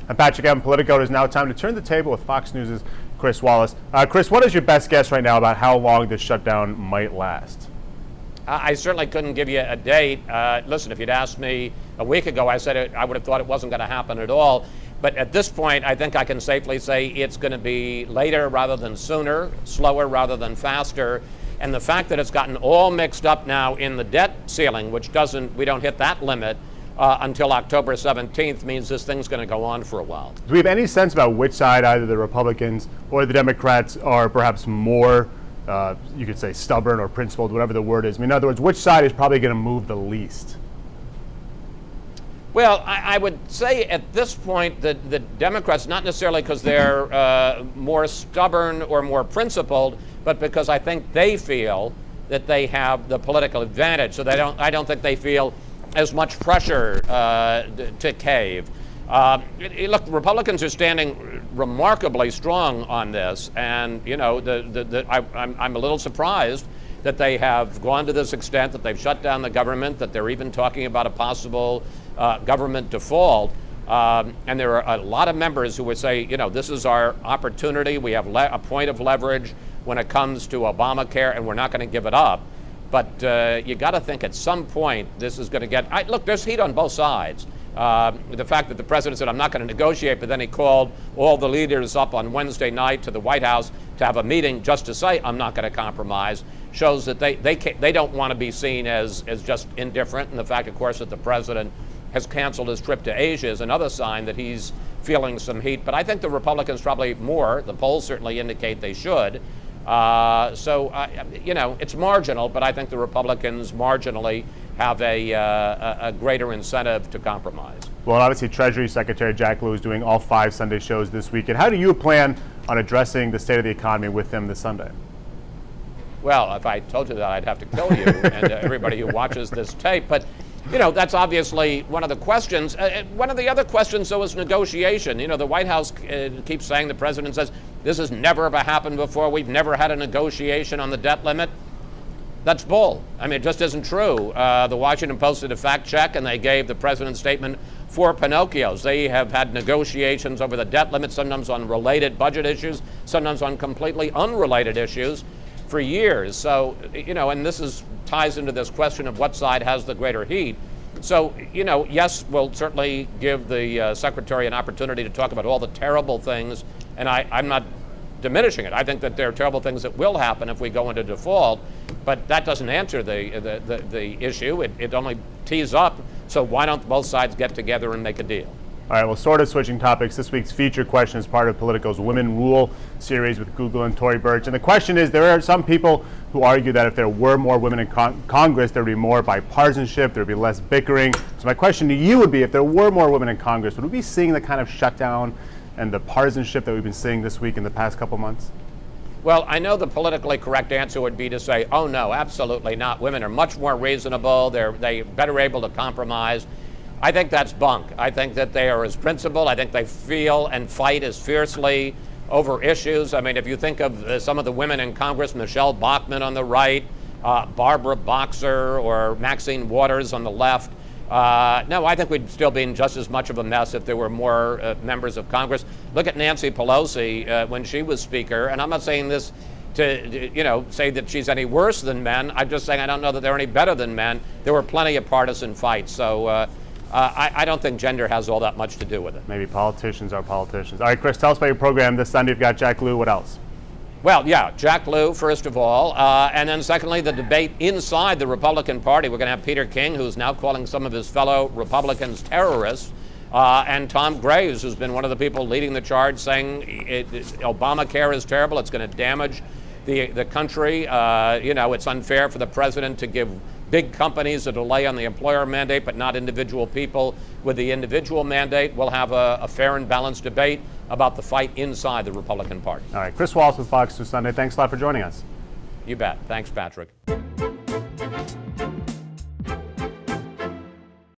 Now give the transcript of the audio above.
I'm Patrick, Gavin, POLITICO. It is now time to turn the table with Fox News' Chris Wallace. Chris, what is your best guess right now about how long this shutdown might last? I certainly couldn't give you a date. Listen, if you'd asked me a week ago, I said I would have thought it wasn't going to happen at all. But at this point, I think I can safely say it's going to be later rather than sooner, slower rather than faster. And the fact that it's gotten all mixed up now in the debt ceiling, which we don't hit that limit until October 17th, means this thing's going to go on for a while. Do we have any sense about which side, either the Republicans or the Democrats, are perhaps more, you could say, stubborn or principled, whatever the word is? I mean, in other words, which side is probably going to move the least? Well, I would say at this point that the Democrats, not necessarily because they're more stubborn or more principled, but because I think they feel that they have the political advantage. So I don't think they feel as much pressure to cave. Look, Republicans are standing remarkably strong on this, and you know, I'm a little surprised that they have gone to this extent, that they've shut down the government, that they're even talking about a possible government default. And there are a lot of members who would say, you know, this is our opportunity. We have a point of leverage when it comes to Obamacare, and we're not going to give it up. But you got to think at some point this is going to get. Look, there's heat on both sides. The fact that the president said, I'm not going to negotiate, but then he called all the leaders up on Wednesday night to the White House to have a meeting just to say, I'm not going to compromise, shows that they don't want to be seen as just indifferent. And the fact, of course, that the president has canceled his trip to Asia is another sign that he's feeling some heat. But I think the Republicans probably more, the polls certainly indicate they should. You know, it's marginal, but I think the Republicans marginally have a greater incentive to compromise. Well, obviously, Treasury Secretary Jack Lew is doing all 5 Sunday shows this weekend. How do you plan on addressing the state of the economy with him this Sunday? Well, if I told you that, I'd have to kill you and everybody who watches this tape. But, you know, that's obviously one of the questions. One of the other questions, though, is negotiation. You know, the White House keeps saying, the president says, this has never ever happened before. We've never had a negotiation on the debt limit. That's bull. I mean, it just isn't true. The Washington Post did a fact check, and they gave the president's statement 4 Pinocchios. They have had negotiations over the debt limit, sometimes on related budget issues, sometimes on completely unrelated issues for years. So, you know, and this ties into this question of what side has the greater heat. So, you know, yes, we'll certainly give the secretary an opportunity to talk about all the terrible things, and I'm not diminishing it. I think that there are terrible things that will happen if we go into default, but that doesn't answer the issue. It only tees up. So why don't both sides get together and make a deal? All right, well, sort of switching topics, this week's feature question is part of Politico's Women Rule series with Google and Tory Burch. And the question is, there are some people who argue that if there were more women in Congress, there would be more bipartisanship, there would be less bickering. So my question to you would be, if there were more women in Congress, would we be seeing the kind of shutdown and the partisanship that we've been seeing this week in the past couple months? Well, I know the politically correct answer would be to say, oh, no, absolutely not. Women are much more reasonable. They're better able to compromise. I think that's bunk. I think that they are as principled. I think they feel and fight as fiercely over issues. I mean, if you think of some of the women in Congress, Michelle Bachmann on the right, Barbara Boxer or Maxine Waters on the left, no, I think we'd still be in just as much of a mess if there were more members of Congress. Look at Nancy Pelosi when she was Speaker, and I'm not saying this to, you know, say that she's any worse than men. I'm just saying I don't know that they're any better than men. There were plenty of partisan fights, so I don't think gender has all that much to do with it. Maybe politicians are politicians. All right, Chris, tell us about your program this Sunday. You've got Jack Lew. What else? Well, yeah, Jack Lew, first of all. And then secondly, the debate inside the Republican Party. We're going to have Peter King, who's now calling some of his fellow Republicans terrorists, and Tom Graves, who's been one of the people leading the charge, saying Obamacare is terrible. It's going to damage the country. You know, it's unfair for the president to give big companies a delay on the employer mandate, but not individual people with the individual mandate. We'll have a fair and balanced debate about the fight inside the Republican Party. All right, Chris Wallace with Fox News Sunday. Thanks a lot for joining us. You bet. Thanks, Patrick.